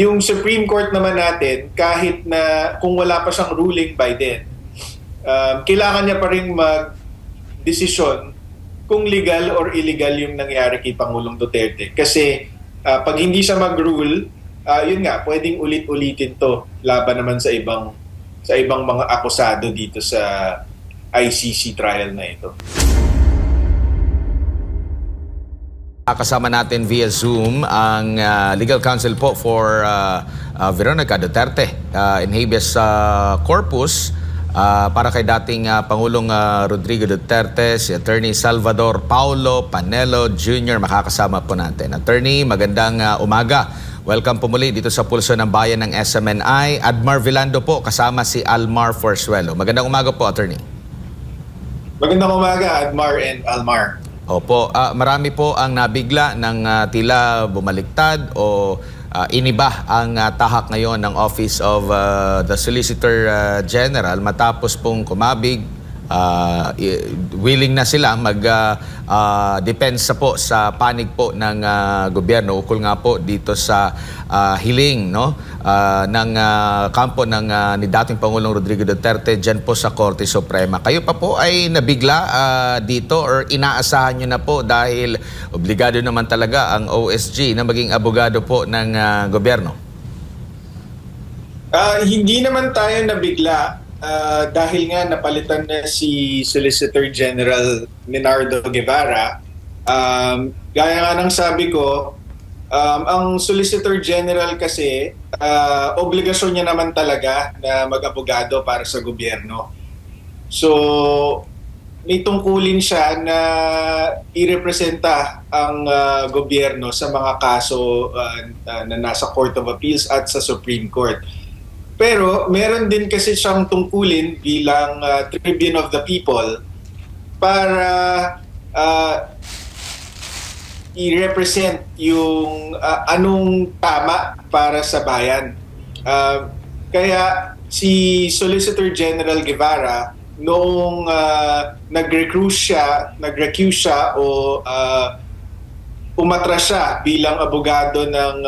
Yung Supreme Court naman natin, kahit na kung wala pa siyang ruling by then, kailangan niya pa rin mag-desisyon kung legal or illegal yung nangyari kay Pangulong Duterte. Kasi pag hindi siya mag-rule, yun nga, pwedeng ulit-ulitin to laban naman sa ibang mga akusado dito sa ICC trial na ito. Kasama natin via Zoom ang legal counsel po for Veronica Duterte in habeas corpus para kay dating Pangulong Rodrigo Duterte, si Attorney Salvador Paulo Panelo Jr. Makakasama po natin. Attorney, magandang umaga. Welcome po muli dito sa Pulso ng Bayan ng SMNI. Admar Vilando po, kasama si Almar Forzuelo. Magandang umaga po, Attorney. Magandang umaga, Admar and Almar. Opo, marami po ang nabigla ng tila bumaliktad o iniba ang tahak ngayon ng Office of the Solicitor General matapos pong kumabig. Willing na sila mag-depensa po sa panig po ng gobyerno ukol nga po dito sa hiling ng kampo ng ni dating Pangulong Rodrigo Duterte dyan po sa Korte Suprema. Kayo pa po ay nabigla dito or inaasahan nyo na po dahil obligado naman talaga ang OSG na maging abogado po ng gobyerno? Hindi naman tayo nabigla. Dahil nga napalitan na si Solicitor General Leonardo Guevara, gaya nga ng sabi ko, ang Solicitor General kasi, obligasyon niya naman talaga na mag-abogado para sa gobyerno. So, may tungkulin siya na irepresenta ang gobyerno sa mga kaso na nasa Court of Appeals at sa Supreme Court. Pero meron din kasi siyang tungkulin bilang Tribune of the People para i-represent yung anong tama para sa bayan. Kaya si Solicitor General Guevara, noong nag-recuse siya o umatras siya bilang abogado ng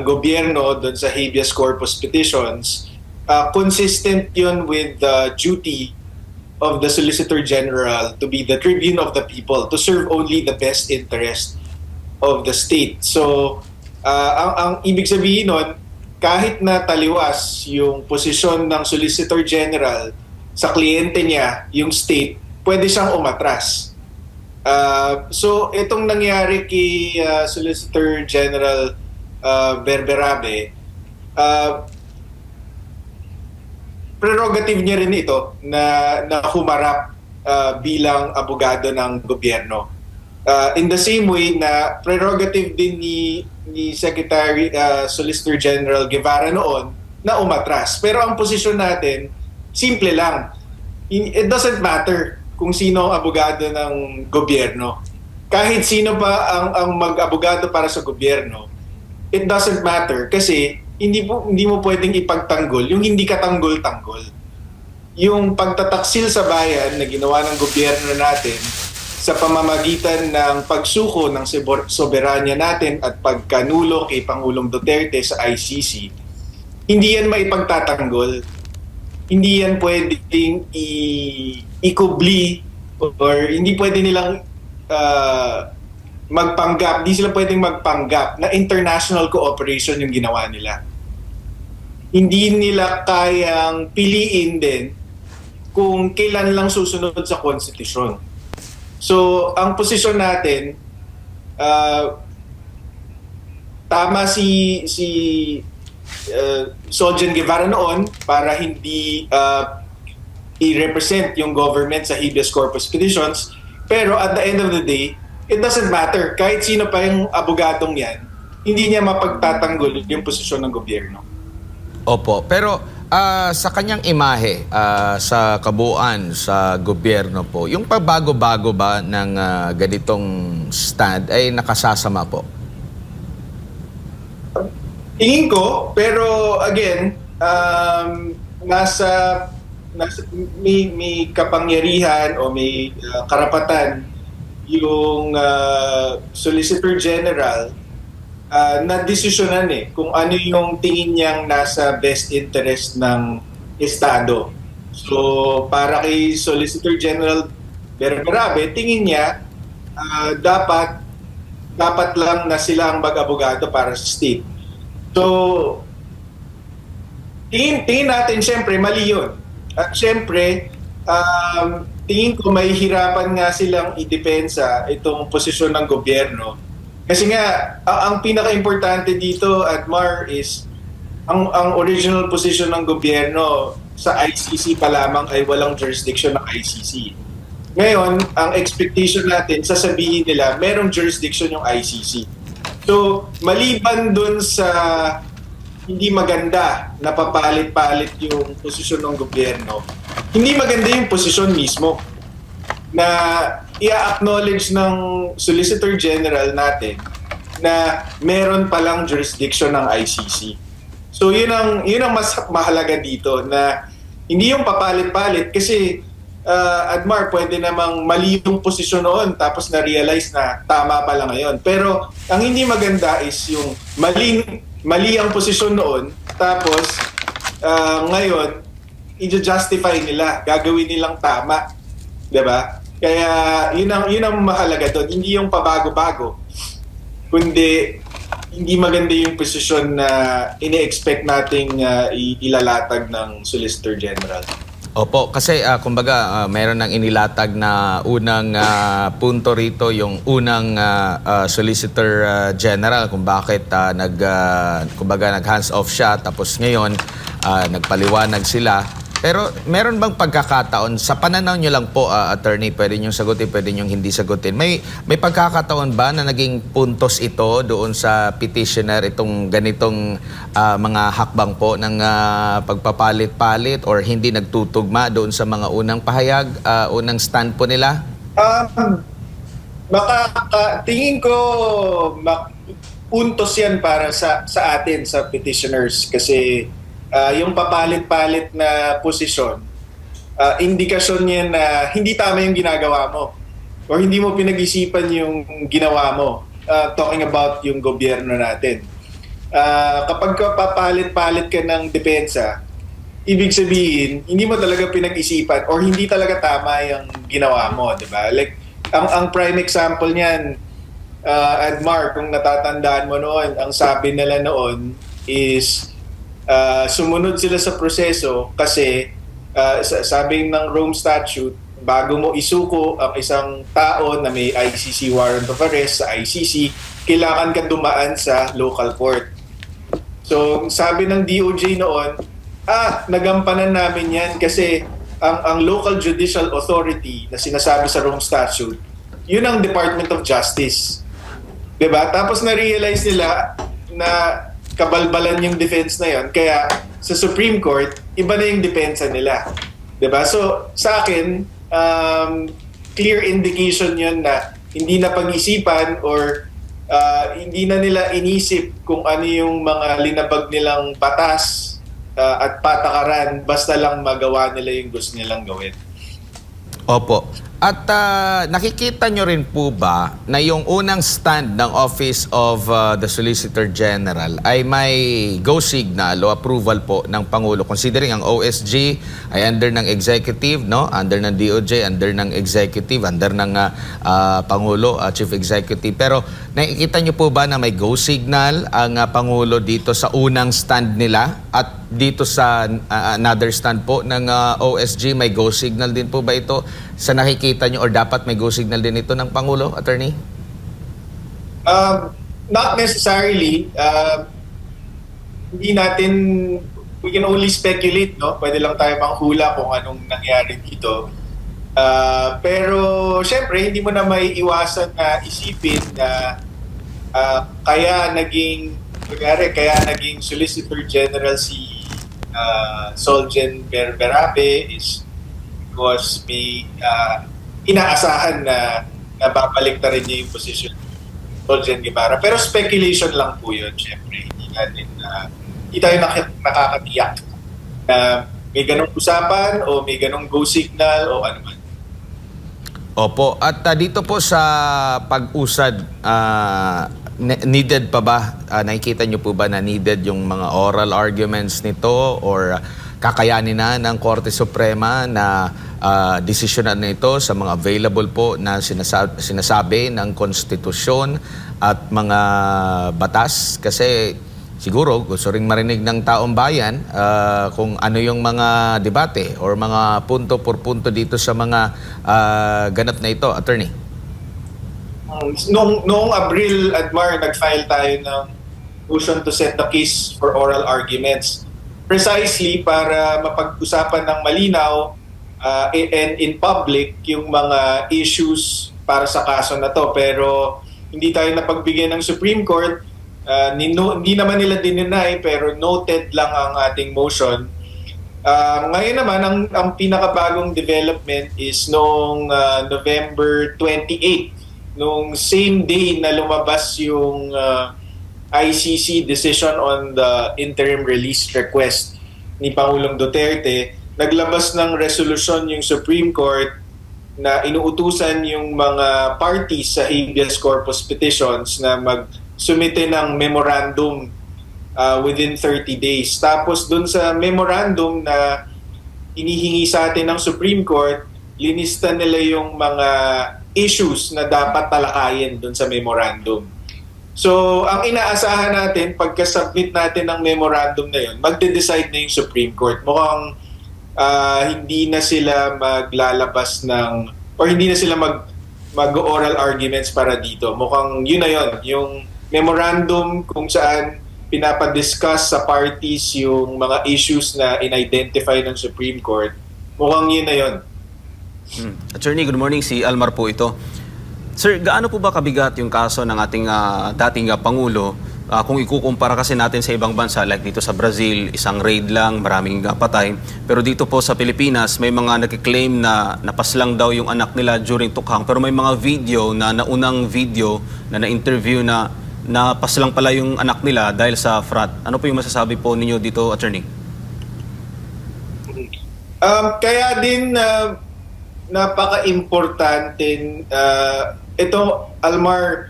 gobyerno doon sa habeas corpus petitions, consistent yun with the duty of the Solicitor General to be the tribune of the people, to serve only the best interest of the state. So, ang ibig sabihin nun, kahit na taliwas yung posisyon ng Solicitor General sa kliyente niya, yung state, pwede siyang umatras. So, itong nangyari kay Solicitor General Berberabe, prerogative niya rin ito na humarap bilang abogado ng gobyerno. In the same way na prerogative din ni Secretary Solicitor General Guevara noon na umatras. Pero ang posisyon natin, simple lang. It doesn't matter kung sino ang abogado ng gobyerno. Kahit sino pa ang mag-abogado para sa gobyerno, it doesn't matter kasi hindi mo pwedeng ipagtanggol yung hindi katanggol-tanggol. Yung pagtataksil sa bayan na ginawa ng gobyerno natin sa pamamagitan ng pagsuko ng soberanya natin at pagkanulo kay Pangulong Duterte sa ICC, hindi yan maipagtatanggol. Hindi yan pwedeng ikubli or hindi pwede nilang magpanggap, di sila pwedeng magpanggap na international cooperation yung ginawa nila. Hindi nila kayang piliin din kung kailan lang susunod sa konstitusyon. So, ang posisyon natin, tama si Soljan Guevara noon para hindi i-represent yung government sa habeas corpus petitions, pero at the end of the day, it doesn't matter. Kahit sino pa yung abogadong yan, hindi niya mapagtatanggol yung posisyon ng gobyerno. Opo, pero sa kanyang imahe, sa kabuuan, sa gobyerno po, yung pabago-bago ba ng ganitong stand ay nakasasama po? Tingin ko, pero again, may kapangyarihan o may karapatan yung Solicitor General na desisyonan kung ano yung tingin niyang nasa best interest ng Estado. So para kay Solicitor General Berberabe, tingin niya dapat lang na sila ang mag-abogado para sa state. So tingin natin siyempre mali yun. At siyempre, tingin ko may hirapan nga silang idepensa itong posisyon ng gobyerno. Kasi nga, ang pinaka-importante dito, Admar, is ang original position ng gobyerno sa ICC pa lamang ay walang jurisdiction ng ICC. Ngayon, ang expectation natin, sasabihin nila, merong jurisdiction yung ICC. So, maliban dun sa hindi maganda na papalit-palit yung posisyon ng gobyerno, hindi maganda yung posisyon mismo na i-acknowledge ng Solicitor General natin na meron palang jurisdiction ng ICC. So yun ang mas mahalaga dito, na hindi yung papalit-palit kasi Admar, pwede namang mali yung posisyon noon tapos na-realize na tama pala ngayon. Pero ang hindi maganda is yung mali ang posisyon noon tapos ngayon i-justify nila, gagawin nilang tama, 'di ba? Kaya yun ang mahalaga doon, hindi yung pabago-bago, kundi hindi maganda yung posisyon na ini-expect nating ilalatag ng Solicitor General. Opo, kasi kumbaga meron nang inilatag na unang punto rito, yung unang Solicitor General kung bakit kumbaga nag-hands off siya, tapos ngayon nagpaliwanag sila. Pero meron bang pagkakataon, sa pananaw nyo lang po, attorney, pwede nyo sagutin, pwede nyo hindi sagutin, may pagkakataon ba na naging puntos ito doon sa petitioner, itong ganitong mga hakbang po ng pagpapalit-palit or hindi nagtutugma doon sa mga unang pahayag, unang stand po nila? Tingin ko puntos yan para sa atin, sa petitioners, kasi yung papalit-palit na posisyon, indikasyon yan na hindi tama yung ginagawa mo or hindi mo pinag-isipan yung ginawa mo, talking about yung gobyerno natin. Kapag papalit-palit ka ng depensa, ibig sabihin, hindi mo talaga pinag-isipan or hindi talaga tama yung ginawa mo, di ba? Like, ang prime example niyan, Admar, kung natatandaan mo noon, ang sabi nila noon is sumunod sila sa proseso kasi sabi ng Rome Statute, bago mo isuko ang isang tao na may ICC warrant of arrest sa ICC, kailangan ka dumaan sa local court. So sabi ng DOJ noon, nagampanan namin yan kasi ang local judicial authority na sinasabi sa Rome Statute, yun ang Department of Justice. Diba? Tapos na-realize nila na kabalbalan yung defense na yon, kaya sa Supreme Court iba na yung depensa nila, 'di ba? So sa akin, clear indication yon na hindi na pag-isipan or hindi na nila inisip kung ano yung mga linabag nilang batas at patakaran, basta lang magawa nila yung gusto nilang gawin. Opo. At nakikita nyo rin po ba na yung unang stand ng Office of the Solicitor General ay may go signal o approval po ng Pangulo, considering ang OSG ay under ng Executive, no? Under ng DOJ, under ng Executive, under ng Pangulo, Chief Executive. Pero nakikita nyo po ba na may go signal ang Pangulo dito sa unang stand nila at dito sa another stand po ng OSG, may go signal din po ba ito sa nakikita nyo, or dapat may go signal din ito ng Pangulo, attorney? Not necessarily. Hindi natin, we can only speculate, no? Pwede lang tayo manghula kung anong nangyari dito. Pero syempre, hindi mo na may iwasan na isipin na kaya naging Solicitor General si Solgen Berberabe is because may inaasahan na babalik na rin niya yung position ni Solgen Guevara. Pero speculation lang po yun, syempre. Hindi tayo nakakatiyak na may ganong usapan o may ganong go signal o ano man. Opo. At dito po sa pag-usad needed pa ba, nakikita nyo po ba na needed yung mga oral arguments nito or kakayanin na ng Korte Suprema na desisyonan na ito sa mga available po na sinasabi ng konstitusyon at mga batas? Kasi siguro gusto ring marinig ng taong bayan kung ano yung mga debate or mga punto por punto dito sa mga ganap na ito, Attorney. Noong Abril, Admar, nag-file tayo ng motion to set the case for oral arguments. Precisely para mapag-usapan ng malinaw and in public yung mga issues para sa kaso na to. Pero hindi tayo napagbigyan ng Supreme Court. Hindi naman nila dininay pero noted lang ang ating motion. Ngayon naman, ang pinakabagong development is noong November 28, noong same day na lumabas yung ICC decision on the interim release request ni Pangulong Duterte, naglabas ng resolution yung Supreme Court na inuutusan yung mga parties sa habeas corpus petitions na magsumite ng memorandum within 30 days. Tapos dun sa memorandum na inihingi sa atin ng Supreme Court, linista nila yung mga issues na dapat talakayin dun sa memorandum. So, ang inaasahan natin, pagka-submit natin ng memorandum na yun, magde-decide na yung Supreme Court. Mukhang hindi na sila maglalabas ng, or hindi na sila mag-oral arguments para dito. Mukhang yun na yun. Yung memorandum kung saan pinapadiscuss sa parties yung mga issues na in-identify ng Supreme Court, mukhang yun na yun. Attorney, good morning. Si Almar po ito. Sir, gaano po ba kabigat yung kaso ng ating dating Pangulo kung ikukumpara kasi natin sa ibang bansa like dito sa Brazil, isang raid lang, maraming patay. Pero dito po sa Pilipinas, may mga nag-claim na napaslang daw yung anak nila during tukhang. Pero may mga video na naunang video na na-interview na napaslang pala yung anak nila dahil sa frat. Ano po yung masasabi po ninyo dito, Attorney? Kaya din napaka-importante ito, Almar,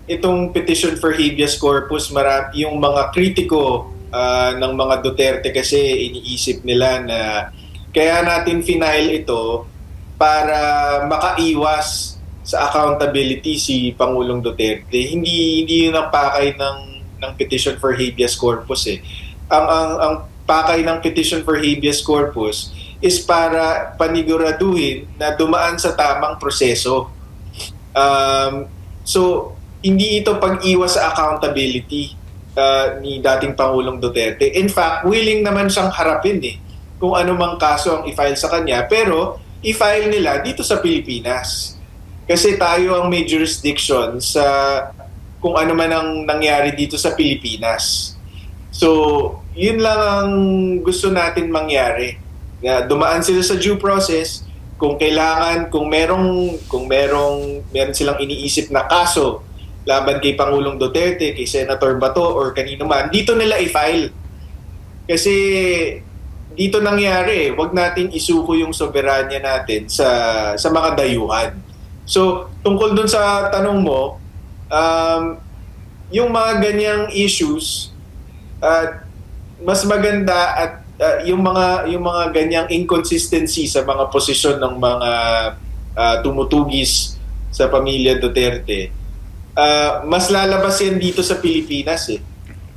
itong petition for habeas corpus, yung mga kritiko ng mga Duterte kasi iniisip nila na kaya natin final ito para makaiwas sa accountability si Pangulong Duterte. Hindi yun ang pakay ng petition for habeas corpus eh. Ang pakay ng petition for habeas corpus is para paniguraduhin na dumaan sa tamang proseso. So, hindi ito pag-iwas sa accountability ni dating Pangulong Duterte. In fact, willing naman siyang harapin kung ano mang kaso ang i-file sa kanya, pero i-file nila dito sa Pilipinas. Kasi tayo ang may jurisdiction sa kung ano man ang nangyari dito sa Pilipinas. So, yun lang ang gusto natin mangyari. Dumaan sila sa due process. Kung kailangan, kung meron silang iniisip na kaso laban kay Pangulong Duterte, kay Senator Bato, or kanino man, dito nila i-file. Kasi dito nangyari, wag natin isuko yung soberanya natin sa mga dayuhan. So, tungkol dun sa tanong mo, yung mga ganyang issues, mas maganda at yung mga ganyang inconsistency sa mga posisyon ng mga tumutugis sa pamilya Duterte, mas lalabas yan dito sa Pilipinas eh.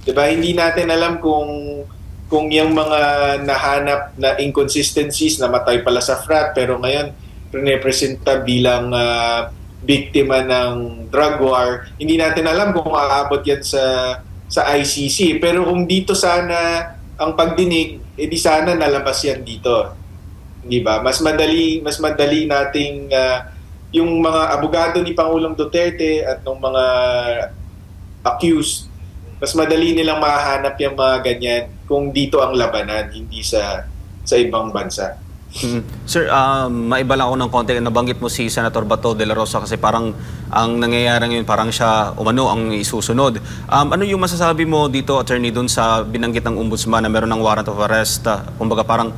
'Di ba? Hindi natin alam kung yung mga nahanap na inconsistencies, namatay pala sa frat pero ngayon representa bilang biktima ng drug war. Hindi natin alam kung aabot yan sa ICC. Pero kung dito sana ang pagdinig, di sana nalabas yan dito. Di ba? Mas madali nating yung mga abogado ni Pangulong Duterte at ng mga accused, mas madali nilang mahanap yung mga ganyan kung dito ang labanan, hindi sa ibang bansa. Sir, maiba lang ako ng konti. Nabanggit mo si Senator Bato de la Rosa kasi parang ang nangyayari ngayon, parang siya ang isusunod. Ano yung masasabi mo dito, Attorney, dun sa binanggit ng Ombudsman na meron ng warrant of arrest? Kumbaga parang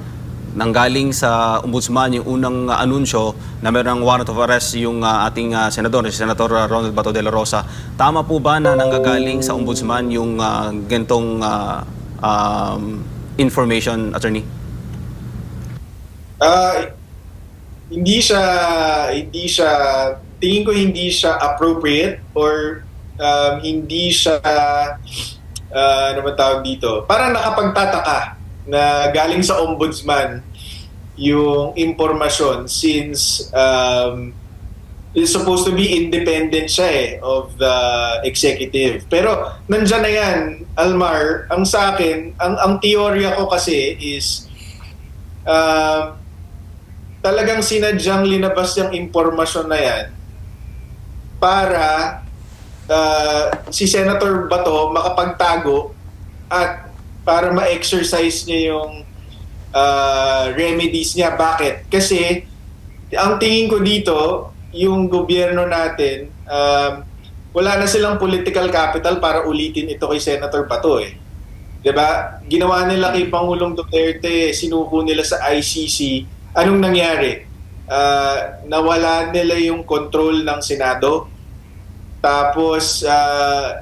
nanggaling sa ombudsman yung unang anunsyo na mayroong warrant of arrest yung ating senador, si Senator Ronald Bato de la Rosa. Tama po ba na nanggagaling sa ombudsman yung gantong information, attorney? Hindi siya tingin ko hindi siya appropriate or hindi siya ano ba tawag dito? Parang nakapagtataka na galing sa ombudsman yung impormasyon since is supposed to be independent siya of the executive. Pero nandyan na yan, Almar. Ang sa akin, ang teorya ko kasi is talagang sinadyang linabas yung impormasyon na yan para si Senator Bato makapagtago at para ma-exercise niya yung remedies niya. Bakit? Kasi ang tingin ko dito, yung gobyerno natin, wala na silang political capital para ulitin ito kay Senator Bato eh. 'Di ba? Ginawa nila kay Pangulong Duterte, sinuko nila sa ICC. Anong nangyari? Nawala nila yung control ng Senado. Tapos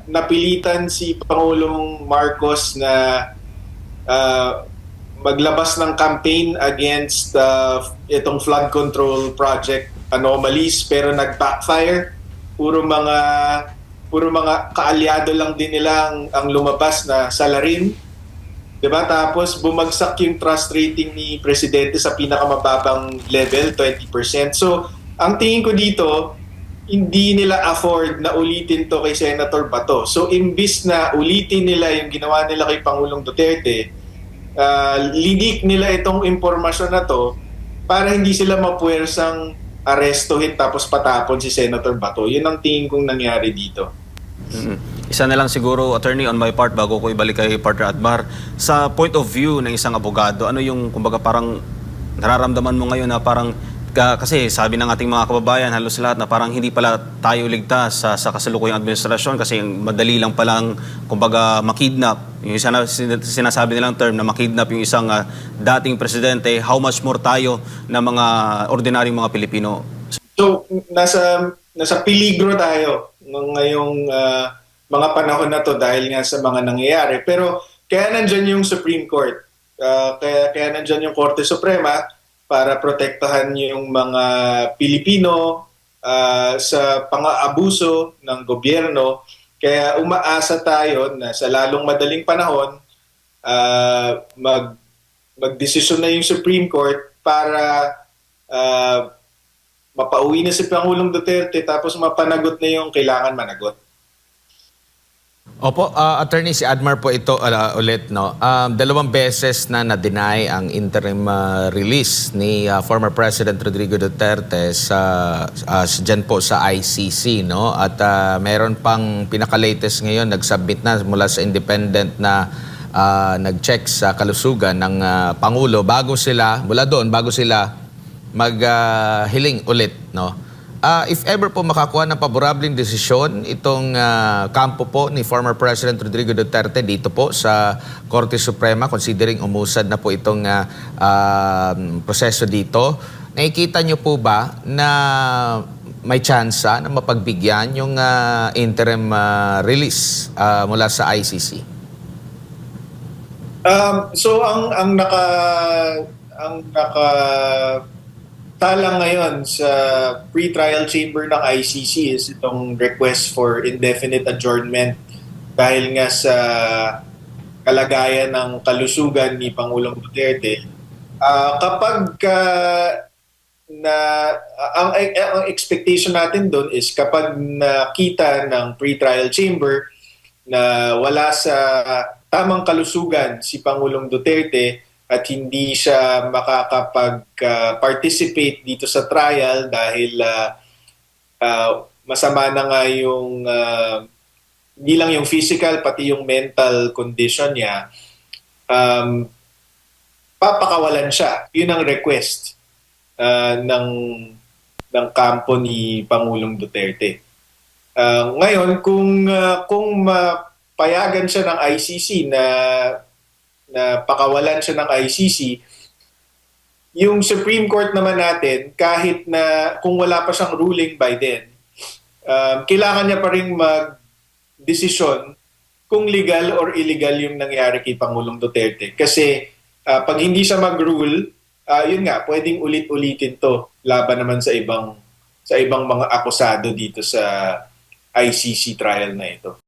napilitan si Pangulong Marcos na maglabas ng campaign against itong flood control project anomalies, pero nag-backfire. Puro mga kaalyado lang din nila ang lumabas na salarin. 'Di ba? Tapos bumagsak yung trust rating ni Presidente sa pinakamababang level, 20%. So, ang tingin ko dito, hindi nila afford na ulitin to kay Senator Bato. So, imbis na ulitin nila yung ginawa nila kay Pangulong Duterte, linik nila itong impormasyon na to para hindi sila mapuwersang arestuhin tapos patapon si Senator Bato. Yun ang tingin kong nangyari dito. Isa na lang siguro, attorney, on my part, bago ko ibalik kay partner Admar, sa point of view ng isang abogado, ano yung, kumbaga, parang nararamdaman mo ngayon na parang, kasi sabi ng ating mga kababayan, halos lahat, na parang hindi pala tayo ligtas sa kasalukuyang administrasyon kasi madali lang palang, kumbaga, makidnap. Yung sinasabi nilang term na makidnap yung isang dating presidente, how much more tayo na mga ordinaryong mga Pilipino? So, nasa peligro tayo ngayong mga panahon na to dahil nga sa mga nangyayari. Pero kaya nandyan yung Supreme Court. Kaya nandyan yung Korte Suprema para protektahan yung mga Pilipino sa pang-aabuso ng gobyerno. Kaya umaasa tayo na sa lalong madaling panahon magdesisyon na yung Supreme Court para mapauwi na si Pangulong Duterte tapos mapanagot na yung kailangan managot. Opo, attorney, si Admar po ito ulit, no. 2 beses na na-deny ang interim release ni former President Rodrigo Duterte dyan po sa ICC, no. At meron pang pinaka-latest ngayon, nag-submit na mula sa independent na nag-check sa kalusugan ng Pangulo bago sila maghiling ulit, no. If ever po makakuha ng paborableng desisyon itong kampo po ni former President Rodrigo Duterte dito po sa Korte Suprema, considering umusad na po itong proseso dito, nakikita nyo po ba na may tsansa na mapagbigyan yung interim release mula sa ICC? So ang talang ngayon sa pre-trial chamber ng ICC is itong request for indefinite adjournment dahil nga sa kalagayan ng kalusugan ni Pangulong Duterte. Kapag ang expectation natin doon is kapag nakita ng pre-trial chamber na wala sa tamang kalusugan si Pangulong Duterte at hindi siya makakapag-participate dito sa trial dahil masama na nga yung hindi lang yung physical pati yung mental condition niya, papakawalan siya. Yun ang request ng kampo ni Pangulong Duterte. Ngayon, kung mapayagan siya ng ICC na pakawalan siya ng ICC, yung Supreme Court naman natin, kahit na kung wala pa siyang ruling by then, kailangan niya pa rin mag-desisyon kung legal or illegal yung nangyari kay Pangulong Duterte. Kasi pag hindi siya mag-rule, yun nga, pwedeng ulit-ulitin to laban naman sa ibang mga akusado dito sa ICC trial na ito.